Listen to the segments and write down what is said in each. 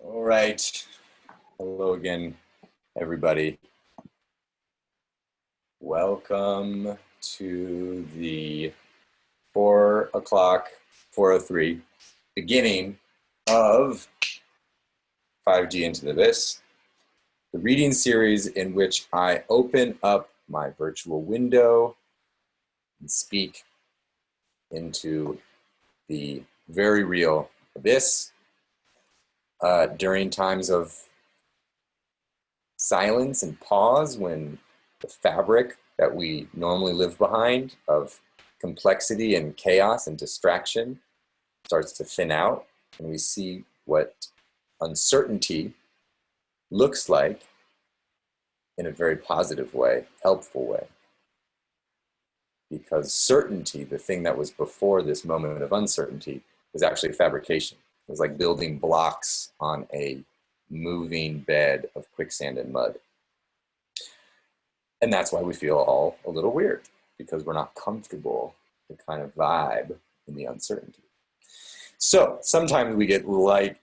All right. Hello again, everybody. Welcome to the 4 o'clock, 4:03 beginning of 5G Into the Abyss, the reading series in which I open up my virtual window and speak into the very real abyss during times of silence and pause, when the fabric that we normally live behind of complexity and chaos and distraction starts to thin out, and we see what uncertainty looks like in a very positive way, helpful way. Because certainty, the thing that was before this moment of uncertainty, was actually a fabrication. It was like building blocks on a moving bed of quicksand and mud. And that's why we feel all a little weird, because we're not comfortable the kind of vibe in the uncertainty. So sometimes we get like,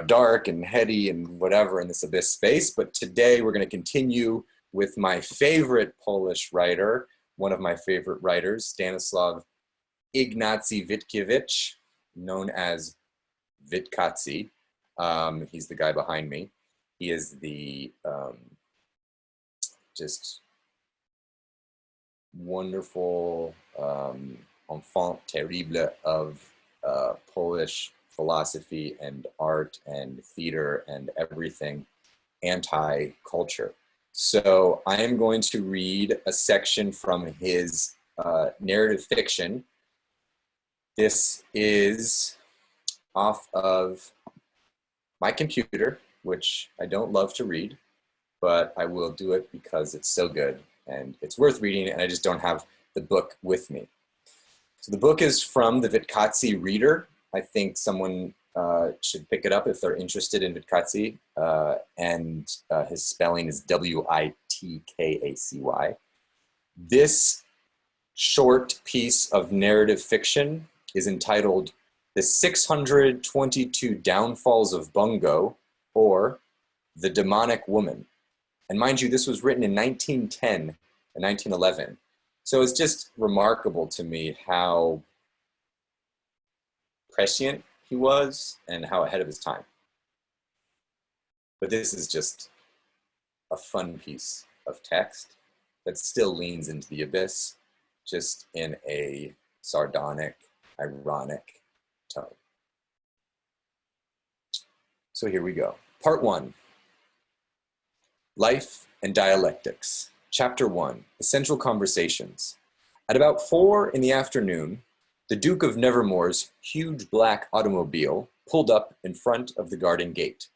dark and heady and whatever in this abyss space, but today we're going to continue with my favorite Polish writer, one of my favorite writers, Stanislaw Ignacy Witkiewicz, known as Witkacy. He's the guy behind me. He is the just wonderful enfant terrible of Polish philosophy and art and theater and everything anti-culture. So I am going to read a section from his narrative fiction. This is off of my computer, which I don't love to read, but I will do it because it's so good and it's worth reading, and I just don't have the book with me. So the book is from the Witkacy Reader. I think someone should pick it up if they're interested in Witkacy, and his spelling is Witkacy. This short piece of narrative fiction is entitled The 622 Downfalls of Bungo, or The Demonic Woman. And mind you, this was written in 1910 and 1911. So it's just remarkable to me how prescient he was and how ahead of his time. But this is just a fun piece of text that still leans into the abyss, just in a sardonic, ironic tone. So here we go. Part 1. Life and Dialectics. Chapter 1. Essential Conversations. At about 4 in the afternoon, the Duke of Nevermore's huge black automobile pulled up in front of the garden gate.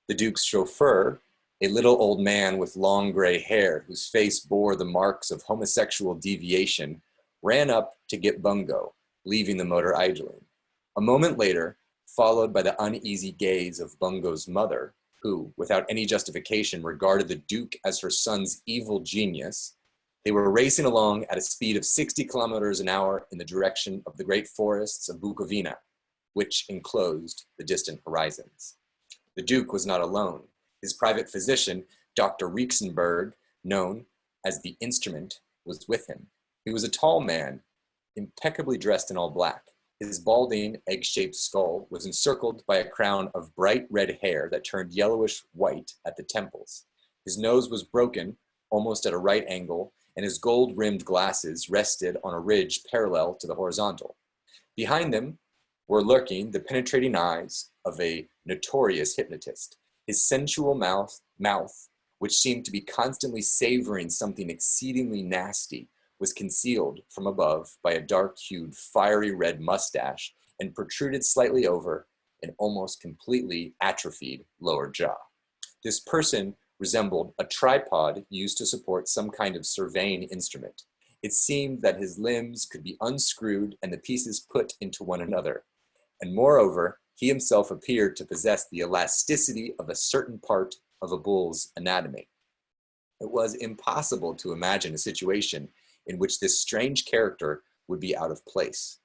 The Duke's chauffeur, a little old man with long gray hair whose face bore the marks of homosexual deviation, ran up to get Bungo, leaving the motor idling. A moment later, followed by the uneasy gaze of Bungo's mother, who, without any justification, regarded the Duke as her son's evil genius, they were racing along at a speed of 60 kilometers an hour in the direction of the great forests of Bukovina, which enclosed the distant horizons. The Duke was not alone. His private physician, Dr. Riesenberg, known as the Instrument, was with him. He was a tall man, impeccably dressed in all black. His balding, egg-shaped skull was encircled by a crown of bright red hair that turned yellowish white at the temples. His nose was broken, almost at a right angle, and his gold-rimmed glasses rested on a ridge parallel to the horizontal. Behind them were lurking the penetrating eyes of a notorious hypnotist. His sensual mouth, which seemed to be constantly savoring something exceedingly nasty, was concealed from above by a dark-hued, fiery red mustache and protruded slightly over an almost completely atrophied lower jaw. This person resembled a tripod used to support some kind of surveying instrument. It seemed that his limbs could be unscrewed and the pieces put into one another. And moreover, he himself appeared to possess the elasticity of a certain part of a bull's anatomy. It was impossible to imagine a situation in which this strange character would be out of place.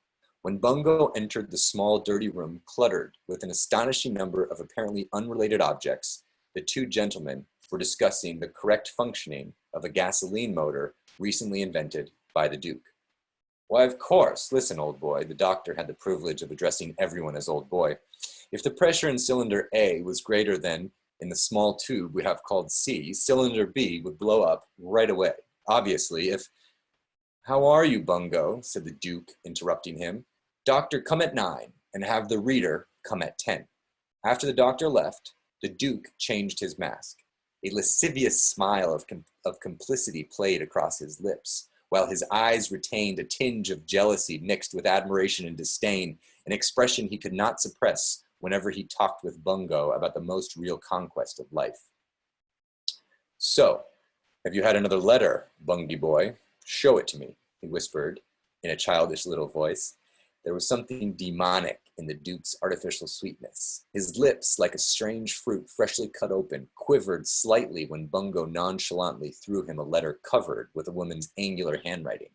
When Bungo entered the small, dirty room cluttered with an astonishing number of apparently unrelated objects, the two gentlemen were discussing the correct functioning of a gasoline motor recently invented by the Duke. Why, of course, listen, old boy, the doctor had the privilege of addressing everyone as old boy. If the pressure in cylinder A was greater than in the small tube we have called C, cylinder B would blow up right away. Obviously, if... How are you, Bungo? Said the Duke, interrupting him. Doctor, come at 9, and have the reader come at 10. After the doctor left, the Duke changed his mask. A lascivious smile of complicity played across his lips, while his eyes retained a tinge of jealousy mixed with admiration and disdain, an expression he could not suppress whenever he talked with Bungo about the most real conquest of life. So, have you had another letter, Bungy boy? Show it to me, he whispered in a childish little voice. There was something demonic in the Duke's artificial sweetness. His lips, like a strange fruit freshly cut open, quivered slightly when Bungo nonchalantly threw him a letter covered with a woman's angular handwriting.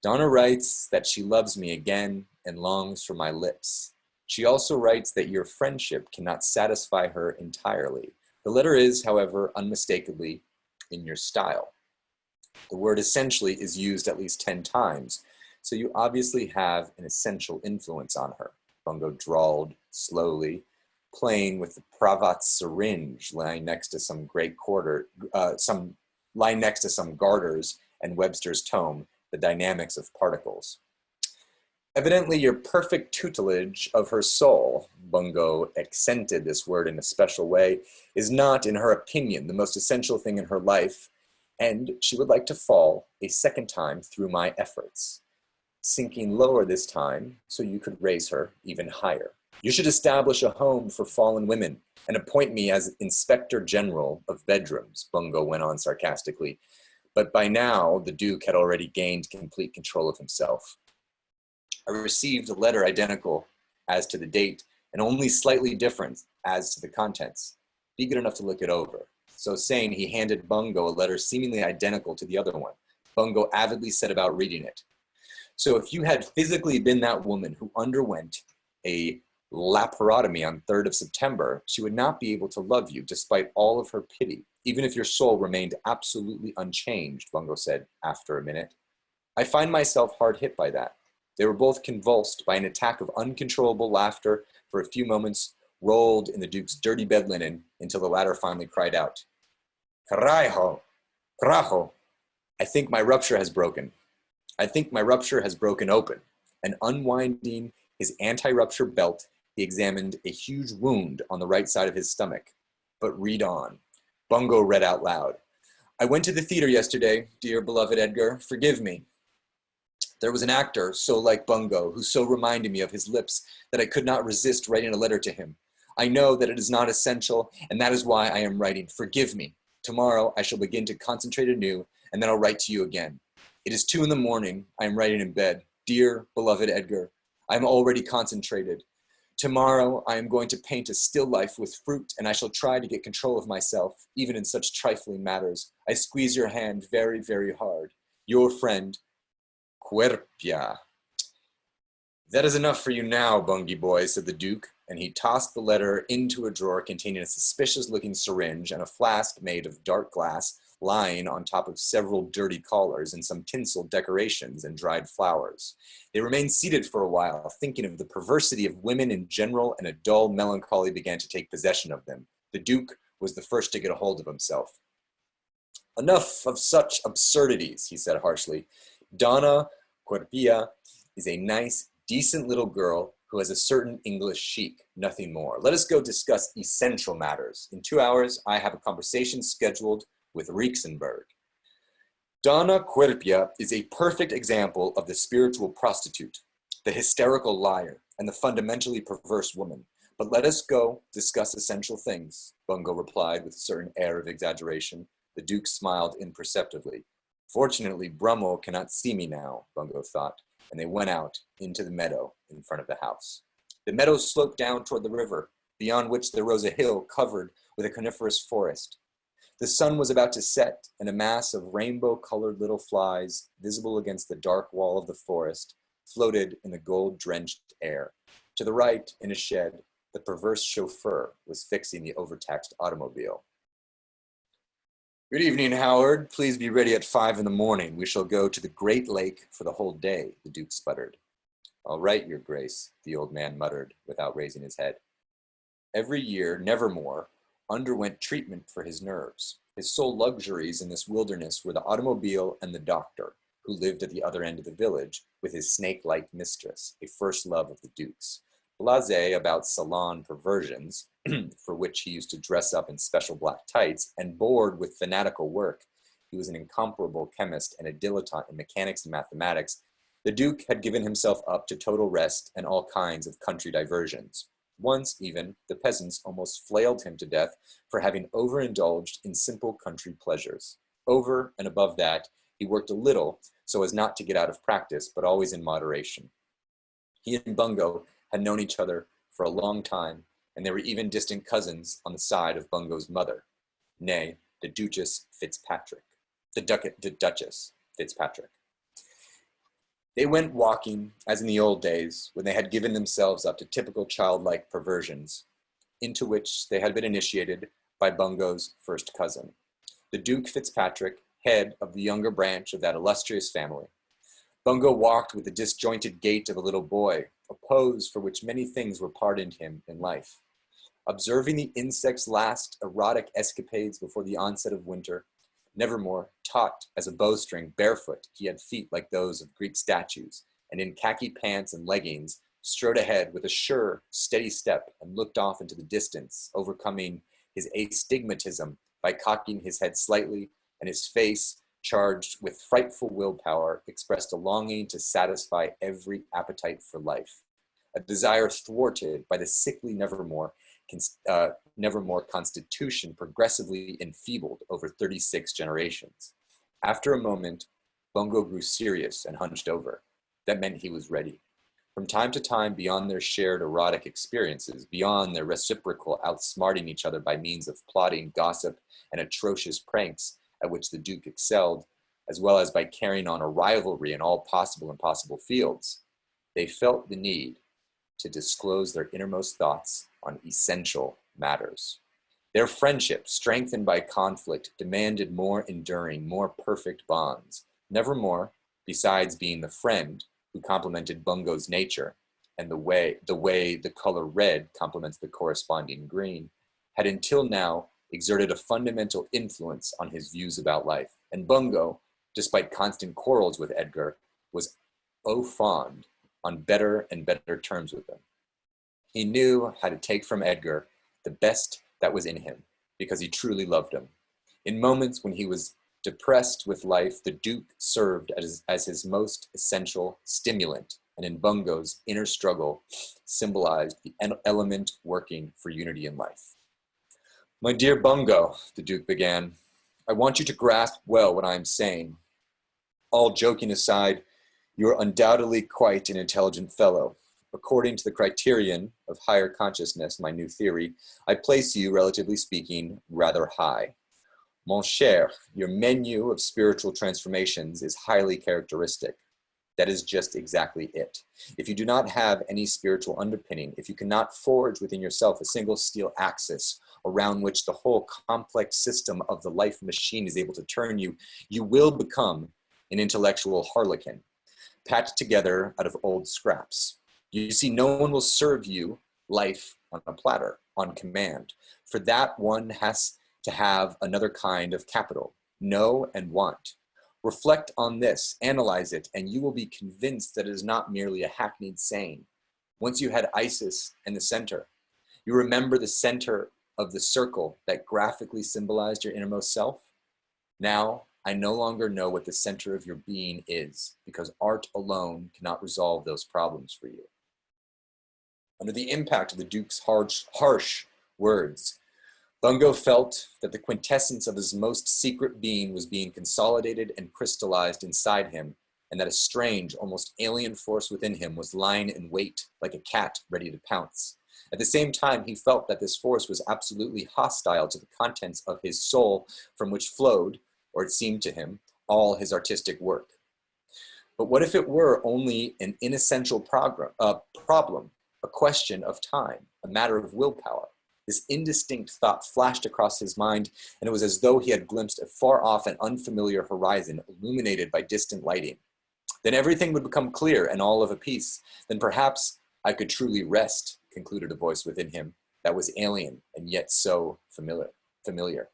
Donna writes that she loves me again and longs for my lips. She also writes that your friendship cannot satisfy her entirely. The letter is, however, unmistakably in your style. The word essentially is used at least 10 times, so you obviously have an essential influence on her, Bungo drawled slowly, playing with the Pravat's syringe lying next to some garters and Webster's tome, The Dynamics of Particles. Evidently your perfect tutelage of her soul, Bungo accented this word in a special way, is not, in her opinion, the most essential thing in her life, and she would like to fall a second time through my efforts, sinking lower this time so you could raise her even higher. You should establish a home for fallen women and appoint me as Inspector General of Bedrooms, Bungo went on sarcastically. But by now, the Duke had already gained complete control of himself. I received a letter identical as to the date and only slightly different as to the contents. Be good enough to look it over. So saying, he handed Bungo a letter seemingly identical to the other one. Bungo avidly set about reading it. So if you had physically been that woman who underwent a laparotomy on 3rd of September, she would not be able to love you despite all of her pity, even if your soul remained absolutely unchanged, Bungo said after a minute. I find myself hard hit by that. They were both convulsed by an attack of uncontrollable laughter for a few moments, rolled in the Duke's dirty bed linen until the latter finally cried out, Carajo! Carajo! I think my rupture has broken. I think my rupture has broken open. And unwinding his anti-rupture belt, he examined a huge wound on the right side of his stomach. But read on. Bungo read out loud. I went to the theater yesterday, dear beloved Edgar. Forgive me. There was an actor so like Bungo, who so reminded me of his lips that I could not resist writing a letter to him. I know that it is not essential, and that is why I am writing. Forgive me. Tomorrow I shall begin to concentrate anew, and then I'll write to you again. It is 2 a.m. I am writing in bed. Dear, beloved Edgar, I am already concentrated. Tomorrow I am going to paint a still life with fruit, and I shall try to get control of myself, even in such trifling matters. I squeeze your hand very, very hard. Your friend, Cuerpia. That is enough for you now, Bungy boy, said the Duke, and he tossed the letter into a drawer containing a suspicious-looking syringe and a flask made of dark glass lying on top of several dirty collars and some tinsel decorations and dried flowers. They remained seated for a while, thinking of the perversity of women in general, and a dull melancholy began to take possession of them. The Duke was the first to get a hold of himself. Enough of such absurdities, he said harshly. Donna Cuerpia is a nice, decent little girl who has a certain English chic, nothing more. Let us go discuss essential matters. In 2 hours, I have a conversation scheduled with Rixenberg. Donna Cuerpia is a perfect example of the spiritual prostitute, the hysterical liar, and the fundamentally perverse woman. But let us go discuss essential things, Bungo replied with a certain air of exaggeration. The Duke smiled imperceptibly. Fortunately, Brummel cannot see me now, Bungo thought, and they went out into the meadow in front of the house. The meadow sloped down toward the river, beyond which there rose a hill covered with a coniferous forest. The sun was about to set, and a mass of rainbow-colored little flies, visible against the dark wall of the forest, floated in the gold-drenched air. To the right, in a shed, the perverse chauffeur was fixing the overtaxed automobile. "Good evening, Howard. Please be ready at 5 in the morning. We shall go to the Great Lake for the whole day," the Duke sputtered. "All right, Your Grace," the old man muttered without raising his head. Every year, Nevermore underwent treatment for his nerves. His sole luxuries in this wilderness were the automobile and the doctor, who lived at the other end of the village with his snake-like mistress, a first love of the Duke's. Blasé about salon perversions, for which he used to dress up in special black tights, and bored with fanatical work, he was an incomparable chemist and a dilettante in mechanics and mathematics, the Duke had given himself up to total rest and all kinds of country diversions. Once, even, the peasants almost flailed him to death for having overindulged in simple country pleasures. Over and above that, he worked a little so as not to get out of practice, but always in moderation. He and Bungo had known each other for a long time, and they were even distant cousins on the side of Bungo's mother, nay, the Duchess Fitzpatrick. The Duchess Fitzpatrick. They went walking, as in the old days, when they had given themselves up to typical childlike perversions, into which they had been initiated by Bungo's first cousin, the Duke Fitzpatrick, head of the younger branch of that illustrious family. Bungo walked with the disjointed gait of a little boy, a pose for which many things were pardoned him in life. Observing the insects' last erotic escapades before the onset of winter, Nevermore, taut as a bowstring, barefoot, he had feet like those of Greek statues, and in khaki pants and leggings, strode ahead with a sure, steady step and looked off into the distance, overcoming his astigmatism by cocking his head slightly, and his face, charged with frightful willpower, expressed a longing to satisfy every appetite for life, a desire thwarted by the sickly Nevermore constitution progressively enfeebled over 36 generations. After a moment, Bungo grew serious and hunched over. That meant he was ready. From time to time, beyond their shared erotic experiences, beyond their reciprocal outsmarting each other by means of plotting, gossip, and atrocious pranks at which the Duke excelled, as well as by carrying on a rivalry in all possible and impossible fields, they felt the need to disclose their innermost thoughts on essential matters. Their friendship, strengthened by conflict, demanded more enduring, more perfect bonds. Nevermore, besides being the friend who complemented Bungo's nature, and the way the color red complements the corresponding green, had until now exerted a fundamental influence on his views about life. And Bungo, despite constant quarrels with Edgar, was au fond on better and better terms with him. He knew how to take from Edgar the best that was in him, because he truly loved him. In moments when he was depressed with life, the Duke served as his most essential stimulant, and in Bungo's inner struggle symbolized the element working for unity in life. "My dear Bungo," the Duke began, "I want you to grasp well what I am saying. All joking aside, you are undoubtedly quite an intelligent fellow. According to the criterion of higher consciousness, my new theory, I place you, relatively speaking, rather high. Mon cher, your menu of spiritual transformations is highly characteristic. That is just exactly it. If you do not have any spiritual underpinning, if you cannot forge within yourself a single steel axis around which the whole complex system of the life machine is able to turn you, you will become an intellectual harlequin, patched together out of old scraps. You see, no one will serve you life on a platter, on command. For that, one has to have another kind of capital, know and want. Reflect on this, analyze it, and you will be convinced that it is not merely a hackneyed saying. Once you had Isis and the center. You remember the center of the circle that graphically symbolized your innermost self? Now, I no longer know what the center of your being is, because art alone cannot resolve those problems for you." Under the impact of the Duke's harsh words, Bungo felt that the quintessence of his most secret being was being consolidated and crystallized inside him, and that a strange, almost alien force within him was lying in wait like a cat ready to pounce. At the same time, he felt that this force was absolutely hostile to the contents of his soul, from which flowed, or it seemed to him, all his artistic work. But what if it were only an inessential problem, a question of time, a matter of willpower? This indistinct thought flashed across his mind, and it was as though he had glimpsed a far-off and unfamiliar horizon illuminated by distant lighting. Then everything would become clear and all of a piece. Then perhaps I could truly rest, concluded a voice within him that was alien and yet so familiar.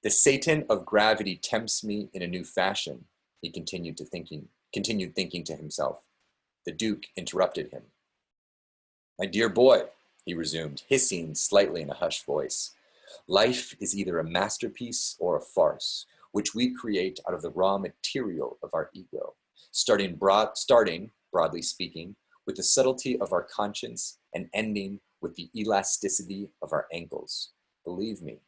The Satan of gravity tempts me in a new fashion, he continued thinking to himself. The Duke interrupted him. My dear boy, he resumed, hissing slightly in a hushed voice, life is either a masterpiece or a farce, which we create out of the raw material of our ego, starting, broadly speaking, with the subtlety of our conscience and ending with the elasticity of our ankles. Believe me,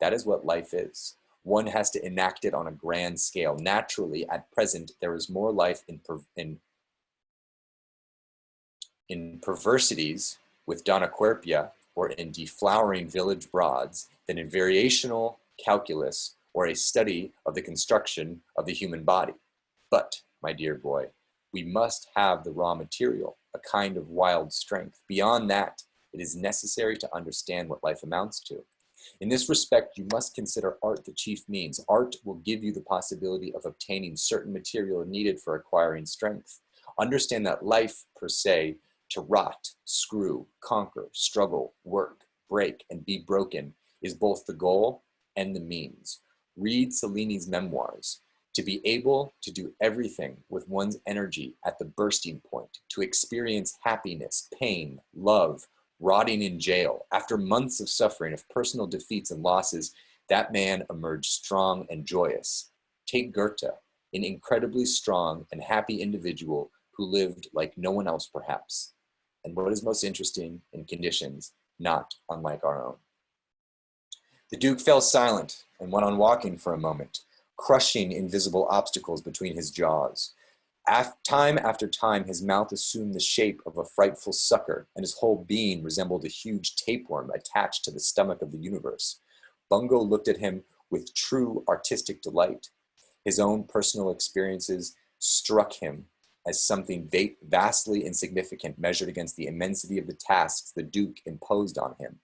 that is what life is. One has to enact it on a grand scale. Naturally, at present, there is more life in perversities with Donna Querpia or in deflowering village broads than in variational calculus or a study of the construction of the human body. But, my dear boy, we must have the raw material, a kind of wild strength. Beyond that, it is necessary to understand what life amounts to. In this respect, you must consider art the chief means. Art will give you the possibility of obtaining certain material needed for acquiring strength. Understand that life, per se, to rot, screw, conquer, struggle, work, break, and be broken, is both the goal and the means. Read Cellini's memoirs. To be able to do everything with one's energy at the bursting point, to experience happiness, pain, love, rotting in jail, after months of suffering, of personal defeats and losses, that man emerged strong and joyous. Take Goethe, an incredibly strong and happy individual who lived like no one else perhaps, and what is most interesting, in conditions not unlike our own. The Duke fell silent and went on walking for a moment, crushing invisible obstacles between his jaws. Time after time, his mouth assumed the shape of a frightful sucker, and his whole being resembled a huge tapeworm attached to the stomach of the universe. Bungo looked at him with true artistic delight. His own personal experiences struck him as something vastly insignificant measured against the immensity of the tasks the Duke imposed on him.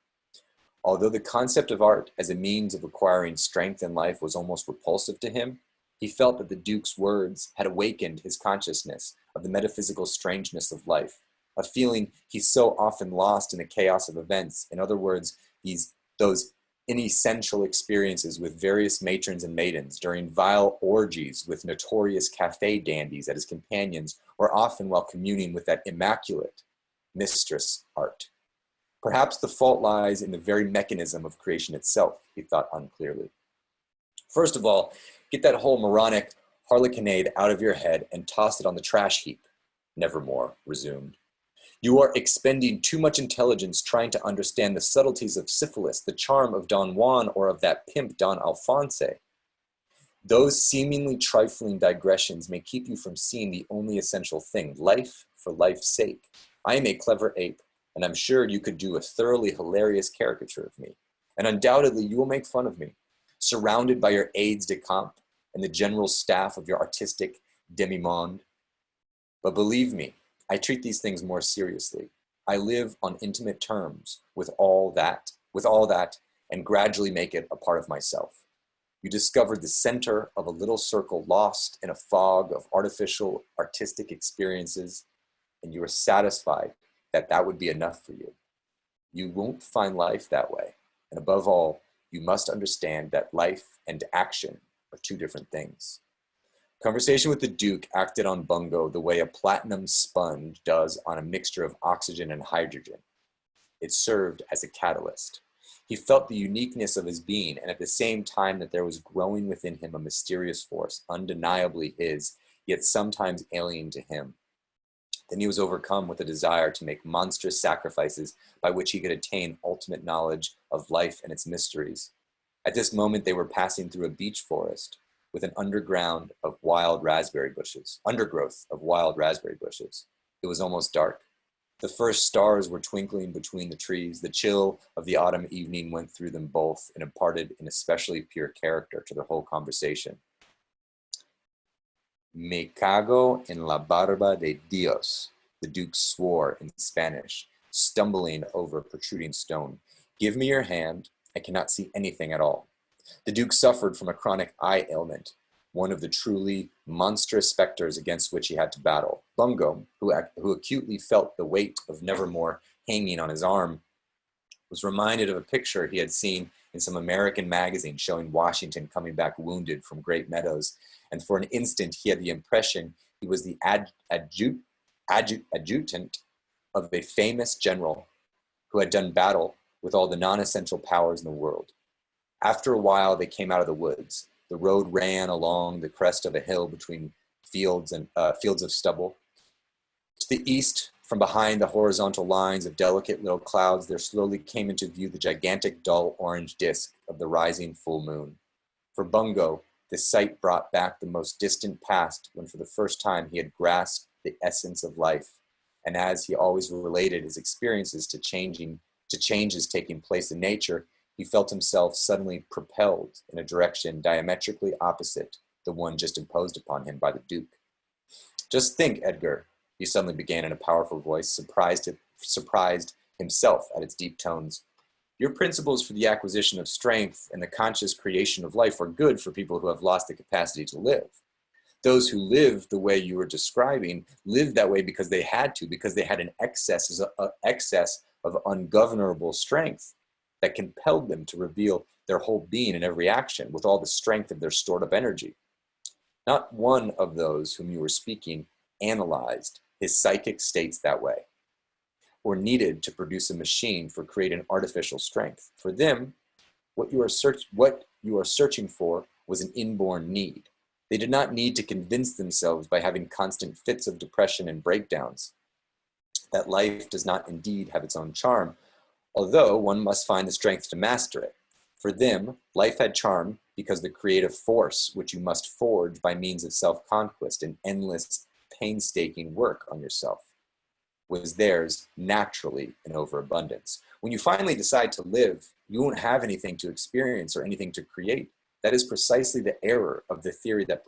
Although the concept of art as a means of acquiring strength in life was almost repulsive to him, he felt that the Duke's words had awakened his consciousness of the metaphysical strangeness of life, a feeling he so often lost in the chaos of events. In other words, those inessential experiences with various matrons and maidens during vile orgies with notorious cafe dandies as his companions, or often while communing with that immaculate mistress art. Perhaps the fault lies in the very mechanism of creation itself, he thought unclearly. First of all, get that whole moronic harlequinade out of your head and toss it on the trash heap, Nevermore resumed. You are expending too much intelligence trying to understand the subtleties of syphilis, the charm of Don Juan, or of that pimp Don Alphonse. Those seemingly trifling digressions may keep you from seeing the only essential thing, life for life's sake. I am a clever ape, and I'm sure you could do a thoroughly hilarious caricature of me. And undoubtedly you will make fun of me, surrounded by your aides de camp and the general staff of your artistic demi-monde. But believe me, I treat these things more seriously. I live on intimate terms with all that, and gradually make it a part of myself. You discovered the center of a little circle lost in a fog of artificial artistic experiences, and you are satisfied that that would be enough for you. You won't find life that way. And above all, you must understand that life and action are two different things. Conversation with the Duke acted on Bungo the way a platinum sponge does on a mixture of oxygen and hydrogen. It served as a catalyst. He felt the uniqueness of his being, and at the same time that there was growing within him a mysterious force, undeniably his, yet sometimes alien to him. Then he was overcome with a desire to make monstrous sacrifices by which he could attain ultimate knowledge of life and its mysteries. At this moment, they were passing through a beech forest with an undergrowth of wild raspberry bushes. It was almost dark. The first stars were twinkling between the trees. The chill of the autumn evening went through them both and imparted an especially pure character to their whole conversation. Me cago en la barba de Dios, the Duke swore in Spanish, stumbling over a protruding stone. Give me your hand. I cannot see anything at all. The Duke suffered from a chronic eye ailment, one of the truly monstrous specters against which he had to battle. Bungo, who acutely felt the weight of Nevermore hanging on his arm, was reminded of a picture he had seen in some American magazine showing Washington coming back wounded from Great Meadows, and for an instant he had the impression he was the adjutant of a famous general who had done battle with all the non-essential powers in the world. After a while, they came out of the woods. The road ran along the crest of a hill between fields of stubble. To the east, from behind the horizontal lines of delicate little clouds, there slowly came into view the gigantic dull orange disk of the rising full moon. For Bungo, this sight brought back the most distant past when for the first time he had grasped the essence of life, and as he always related his experiences to changes taking place in nature, he felt himself suddenly propelled in a direction diametrically opposite the one just imposed upon him by the Duke. Just think, Edgar, he suddenly began in a powerful voice, surprised himself at its deep tones. Your principles for the acquisition of strength and the conscious creation of life are good for people who have lost the capacity to live. Those who live the way you were describing lived that way because they had to, because they had an excess of ungovernable strength that compelled them to reveal their whole being in every action with all the strength of their stored up energy. Not one of those whom you were speaking analyzed his psychic states that way, or needed to produce a machine for creating artificial strength. For them, what you are searching for was an inborn need. They did not need to convince themselves by having constant fits of depression and breakdowns that life does not indeed have its own charm, although one must find the strength to master it. For them, life had charm because the creative force which you must forge by means of self-conquest and endless, painstaking work on yourself was theirs naturally in overabundance. When you finally decide to live, you won't have anything to experience or anything to create. That is precisely the error of the theory that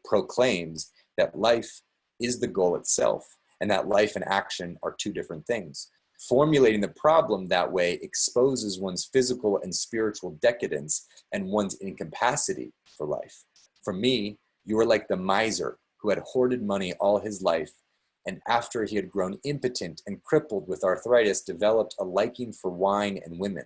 proclaims that life is the goal itself and that life and action are two different things. Formulating the problem that way exposes one's physical and spiritual decadence and one's incapacity for life. For me, you are like the miser who had hoarded money all his life, and after he had grown impotent and crippled with arthritis, developed a liking for wine and women.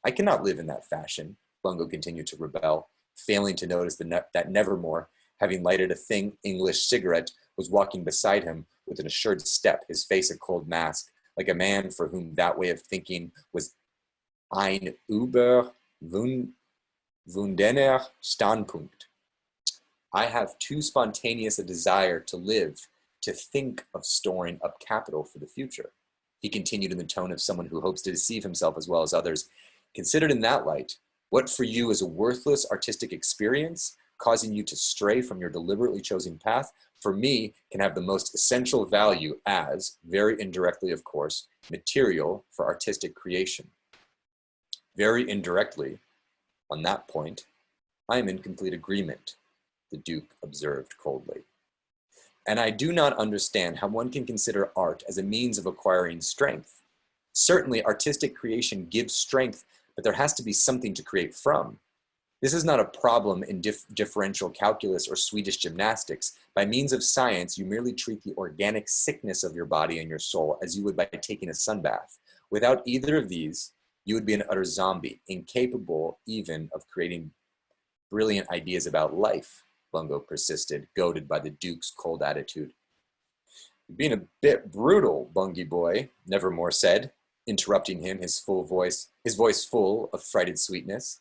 I cannot live in that fashion, Bungo continued to rebel, failing to notice that Nevermore, having lighted a thin English cigarette, was walking beside him with an assured step, his face a cold mask, like a man for whom that way of thinking was ein überwundener Standpunkt. I have too spontaneous a desire to live, to think of storing up capital for the future. He continued in the tone of someone who hopes to deceive himself as well as others. Considered in that light, what for you is a worthless artistic experience, causing you to stray from your deliberately chosen path, for me can have the most essential value as, very indirectly of course, material for artistic creation. Very indirectly, on that point, I am in complete agreement, the Duke observed coldly. And I do not understand how one can consider art as a means of acquiring strength. Certainly, artistic creation gives strength, but there has to be something to create from. This is not a problem in differential calculus or Swedish gymnastics. By means of science, you merely treat the organic sickness of your body and your soul as you would by taking a sunbath. Without either of these, you would be an utter zombie, incapable even of creating brilliant ideas about life, Bungo persisted, goaded by the Duke's cold attitude. You're being a bit brutal, Bungy boy, Nevermore said, interrupting him, his voice full of frighted sweetness.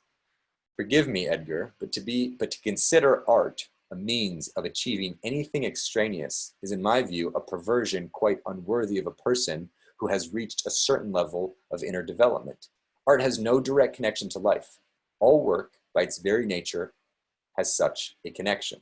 Forgive me, Edgar, but to consider art a means of achieving anything extraneous is, in my view, a perversion quite unworthy of a person who has reached a certain level of inner development. Art has no direct connection to life. All work, by its very nature, has such a connection.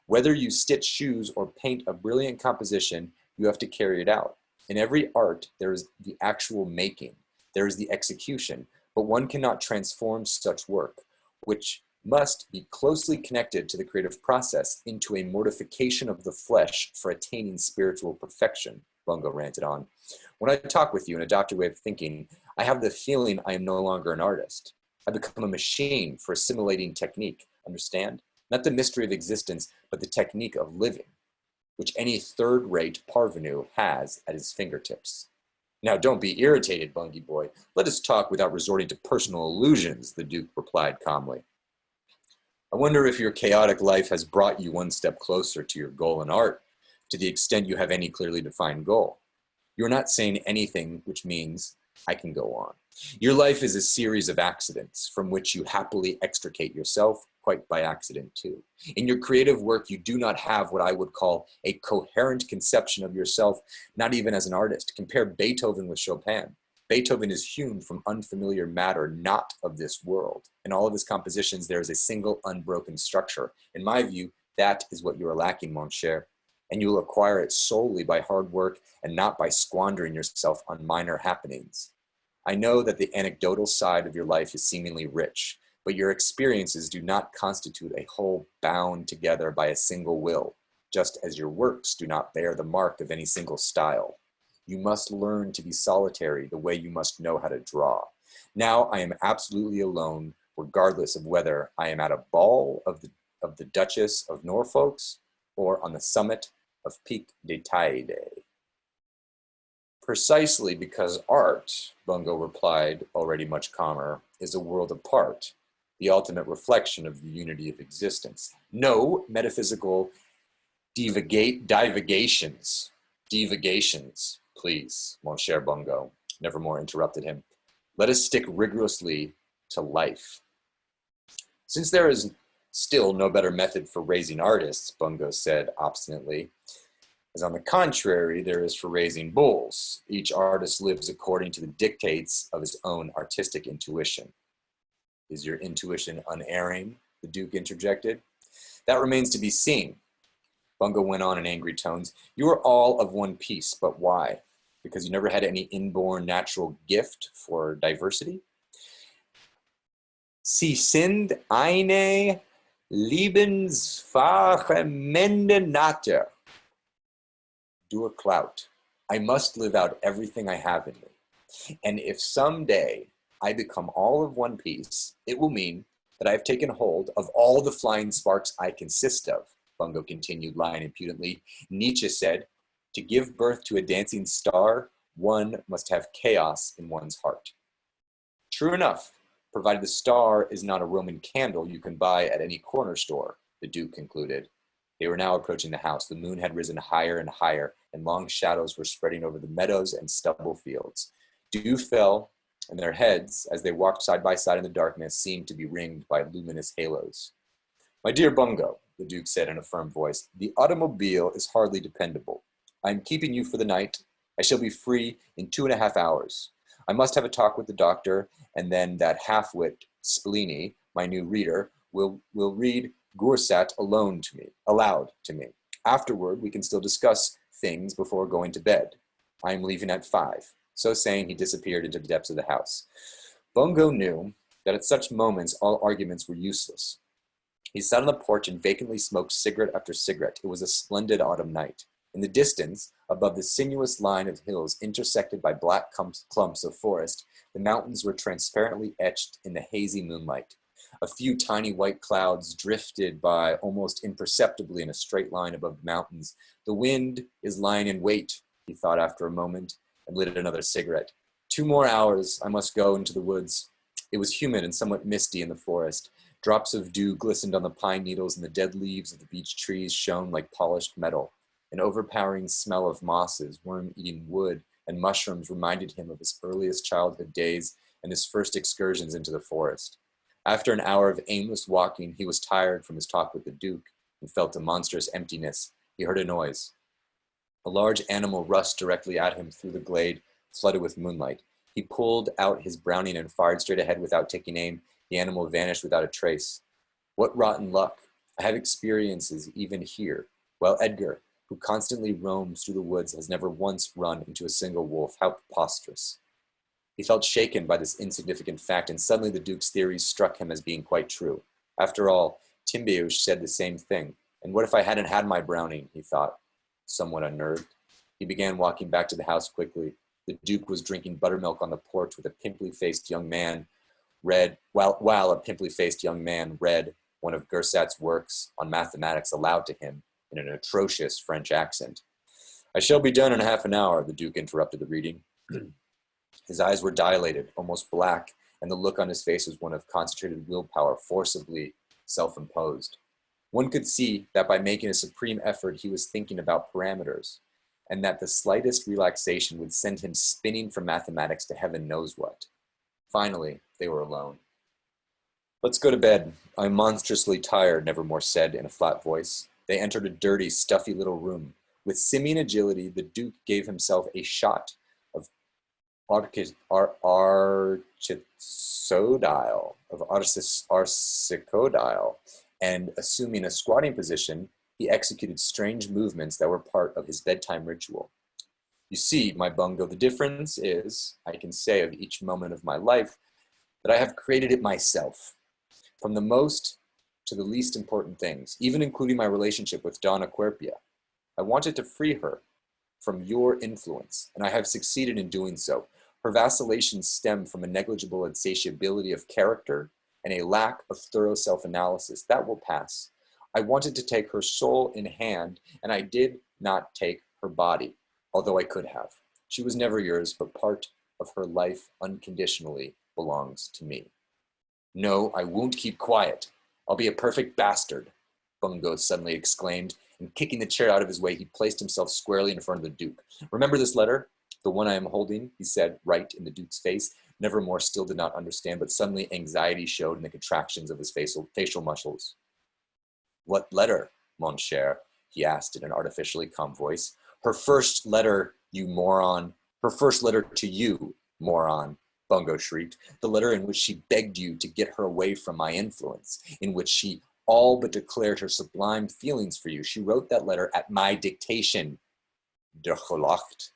Whether you stitch shoes or paint a brilliant composition, you have to carry it out. In every art, there is the actual making, there is the execution, but one cannot transform such work, which must be closely connected to the creative process into a mortification of the flesh for attaining spiritual perfection, Bungo ranted on. When I talk with you in a doctor way of thinking, I have the feeling I am no longer an artist. I become a machine for assimilating technique, understand? Not the mystery of existence, but the technique of living, which any third-rate parvenu has at his fingertips. Now don't be irritated, Bungy boy. Let us talk without resorting to personal allusions, the Duke replied calmly. I wonder if your chaotic life has brought you one step closer to your goal in art, to the extent you have any clearly defined goal. You're not saying anything, which means I can go on. Your life is a series of accidents from which you happily extricate yourself, quite by accident too. In your creative work, you do not have what I would call a coherent conception of yourself, not even as an artist. Compare Beethoven with Chopin. Beethoven is hewn from unfamiliar matter, not of this world. In all of his compositions, there is a single unbroken structure. In my view, that is what you are lacking, mon cher. And you will acquire it solely by hard work and not by squandering yourself on minor happenings. I know that the anecdotal side of your life is seemingly rich, but your experiences do not constitute a whole bound together by a single will, just as your works do not bear the mark of any single style. You must learn to be solitary the way you must know how to draw. Now I am absolutely alone, regardless of whether I am at a ball of the Duchess of Norfolk's or on the summit of Pic de Teide. Precisely because art, Bungo replied, already much calmer, is a world apart, the ultimate reflection of the unity of existence. No metaphysical divagations, please, mon cher Bungo, Nevermore interrupted him. Let us stick rigorously to life. Since there is still no better method for raising artists, Bungo said obstinately, as on the contrary there is for raising bulls. Each artist lives according to the dictates of his own artistic intuition. Is your intuition unerring? The Duke interjected. That remains to be seen. Bungo went on in angry tones. You are all of one piece, but why? Because you never had any inborn natural gift for diversity? Sie sind eine liebensfremde Natur. Dur Clout. I must live out everything I have in me. And if someday I become all of one piece, it will mean that I have taken hold of all the flying sparks I consist of. Bungo continued, lying impudently. Nietzsche said, to give birth to a dancing star, one must have chaos in one's heart. True enough, provided the star is not a Roman candle you can buy at any corner store, the Duke concluded. They were now approaching the house. The moon had risen higher and higher, and long shadows were spreading over the meadows and stubble fields. Dew fell, and their heads, as they walked side by side in the darkness, seemed to be ringed by luminous halos. My dear Bungo, the Duke said in a firm voice, the automobile is hardly dependable. I am keeping you for the night. I shall be free in 2.5 hours. I must have a talk with the doctor, and then that half-wit Splini, my new reader, will read Goursat aloud to me. Afterward, we can still discuss things before going to bed. I am leaving at 5. So saying, he disappeared into the depths of the house. Bungo knew that at such moments all arguments were useless. He sat on the porch and vacantly smoked cigarette after cigarette. It was a splendid autumn night. In the distance, above the sinuous line of hills intersected by black clumps of forest, the mountains were transparently etched in the hazy moonlight. A few tiny white clouds drifted by almost imperceptibly in a straight line above the mountains. The wind is lying in wait, he thought after a moment, and lit another cigarette. 2 more hours, I must go into the woods. It was humid and somewhat misty in the forest. Drops of dew glistened on the pine needles, and the dead leaves of the beech trees shone like polished metal. An overpowering smell of mosses, worm-eating wood, and mushrooms reminded him of his earliest childhood days and his first excursions into the forest. After an hour of aimless walking, he was tired from his talk with the Duke and felt a monstrous emptiness. He heard a noise. A large animal rushed directly at him through the glade, flooded with moonlight. He pulled out his Browning and fired straight ahead without taking aim. The animal vanished without a trace. What rotten luck! I have experiences even here, while Edgar, who constantly roams through the woods, has never once run into a single wolf. How preposterous! He felt shaken by this insignificant fact, and suddenly the Duke's theories struck him as being quite true. After all, Timbeush said the same thing. And what if I hadn't had my brownie, he thought, somewhat unnerved. He began walking back to the house quickly. The Duke was drinking buttermilk on the porch with a pimply-faced young man while a pimply-faced young man read one of Gersat's works on mathematics aloud to him in an atrocious French accent. I shall be done in half an hour, the Duke interrupted the reading. His eyes were dilated, almost black, and the look on his face was one of concentrated willpower, forcibly self-imposed. One could see that by making a supreme effort, he was thinking about parameters, and that the slightest relaxation would send him spinning from mathematics to heaven knows what. Finally, they were alone. Let's go to bed. I'm monstrously tired, Nevermore said in a flat voice. They entered a dirty, stuffy little room. With simian agility, the Duke gave himself a shot of arsicodile, and assuming a squatting position, he executed strange movements that were part of his bedtime ritual. You see, my Bungo, the difference is, I can say of each moment of my life, that I have created it myself. From the most to the least important things, even including my relationship with Donna Querpia. I wanted to free her from your influence, and I have succeeded in doing so. Her vacillations stem from a negligible insatiability of character and a lack of thorough self-analysis. That will pass. I wanted to take her soul in hand, and I did not take her body, although I could have. She was never yours, but part of her life unconditionally belongs to me. No, I won't keep quiet. I'll be a perfect bastard, Bungo suddenly exclaimed, and kicking the chair out of his way, he placed himself squarely in front of the Duke. Remember this letter? The one I am holding, he said, right in the Duke's face. Nevermore still did not understand, but suddenly anxiety showed in the contractions of his facial muscles. What letter, mon cher? He asked in an artificially calm voice. Her first letter, you moron. Her first letter to you, moron, Bungo shrieked. The letter in which she begged you to get her away from my influence, in which she all but declared her sublime feelings for you. She wrote that letter at my dictation. Der Gelacht.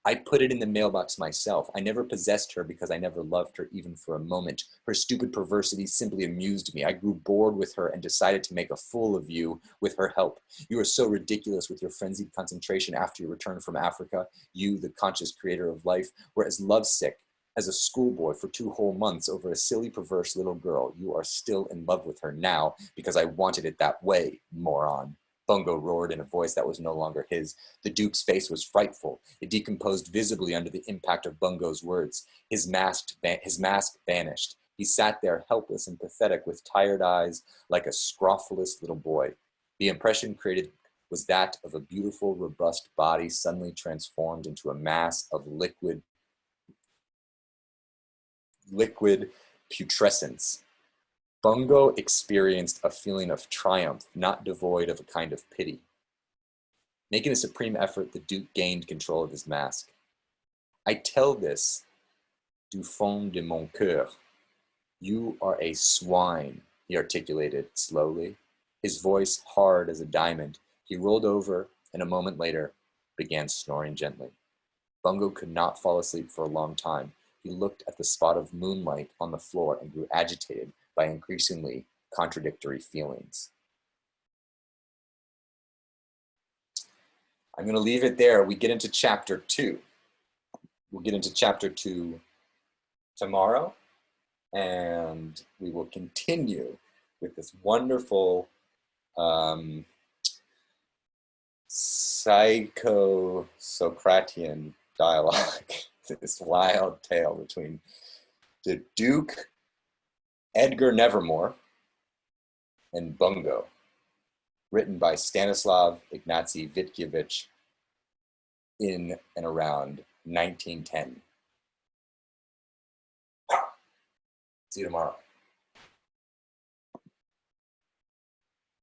I put it in the mailbox myself. I never possessed her because I never loved her even for a moment. Her stupid perversity simply amused me. I grew bored with her and decided to make a fool of you with her help. You are so ridiculous with your frenzied concentration after your return from Africa. You, the conscious creator of life, were as lovesick as a schoolboy for 2 whole months over a silly, perverse little girl. You are still in love with her now because I wanted it that way, moron. Bungo roared in a voice that was no longer his. The Duke's face was frightful. It decomposed visibly under the impact of Bungo's words. His mask vanished. He sat there helpless and pathetic with tired eyes like a scrofulous little boy. The impression created was that of a beautiful, robust body suddenly transformed into a mass of liquid putrescence. Bungo experienced a feeling of triumph, not devoid of a kind of pity. Making a supreme effort, the Duke gained control of his mask. I tell this du fond de mon cœur. You are a swine, he articulated slowly. His voice hard as a diamond, he rolled over and a moment later began snoring gently. Bungo could not fall asleep for a long time. He looked at the spot of moonlight on the floor and grew agitated by increasingly contradictory feelings. I'm going to leave it there. We get into chapter 2. We'll get into chapter 2 tomorrow, and we will continue with this wonderful psycho-Socratian dialogue, this wild tale between the Duke, Edgar Nevermore, and Bungo, written by Stanislav Ignacy Witkiewicz in and around 1910. See you tomorrow.